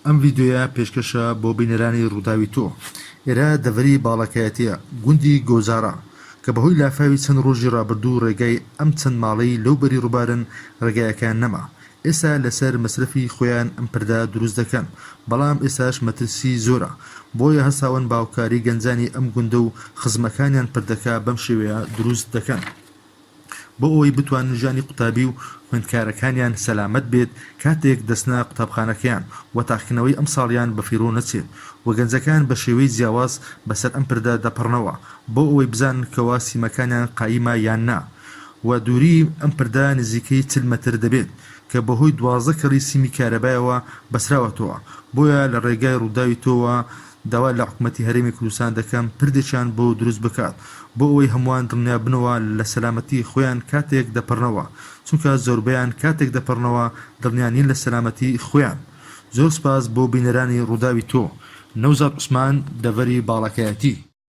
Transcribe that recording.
ئەم ڤیددیۆیە پێشکەشە بۆ بینەرانی ڕووداوی تۆ. ئێرە دەڤەری باڵەکایەتیە گوندی گۆزارە کە بەهۆی لافاوی چەند ڕۆژی ڕابردوو ڕێگای ئەم چەند ماڵەی لەو بەری ڕووبارن ڕێگایەکان نەما. ئێستا لەسەر مەسرفی خۆیان ئەم پردا دروست دەکەن، بەڵام ئێستاش مەترسی زۆرە، بۆیە هەساون باوکاری گەنجانی ئەم گوندە و خزمەکانیان پردەکە بەم شێوەیە دروست دەکەن بۆ ئەوەی بتوان ژانی قوتابی و خوێندکارەکانیان سەلامەت بێت کاتێک دەستنا قوتابخانەکەیان و تاقیکردنەوەی ئەم ساڵیان بە فیرۆ نەچێت و گەنجەکان بە شێوەی جیاواز بەسەر ئەم پردا دەپڕنەوە بۆ ئەوەی بزان کەوا سیمەکانیان قایمە یان نا، و دووری ئەم پردا نزیکەی 40 مەتر دەبێت کە بەهۆی 12 کەڕی سیمی کارەبایەوە بەسراوەتەوە. بۆیە لە ڕێگای ڕووداوی تۆوە داوا لە حکوومەتی هەرێمی کوردستان دەکەم پردێکیان بۆ دروست بکات بۆ ئەوەی هەمووان دڵنیا بنەوە لە سەلامەتی خۆیان کاتێک دەپڕنەوە، چونکە زۆربەیان کاتێک دەپڕنەوە دڵنیانی لە سەلامەتی خۆیان. زۆر سپاس بۆ بینەرانی ڕووداوی تۆ. نەوزاد عوسمان، دەڤەری باڵەکایەتی.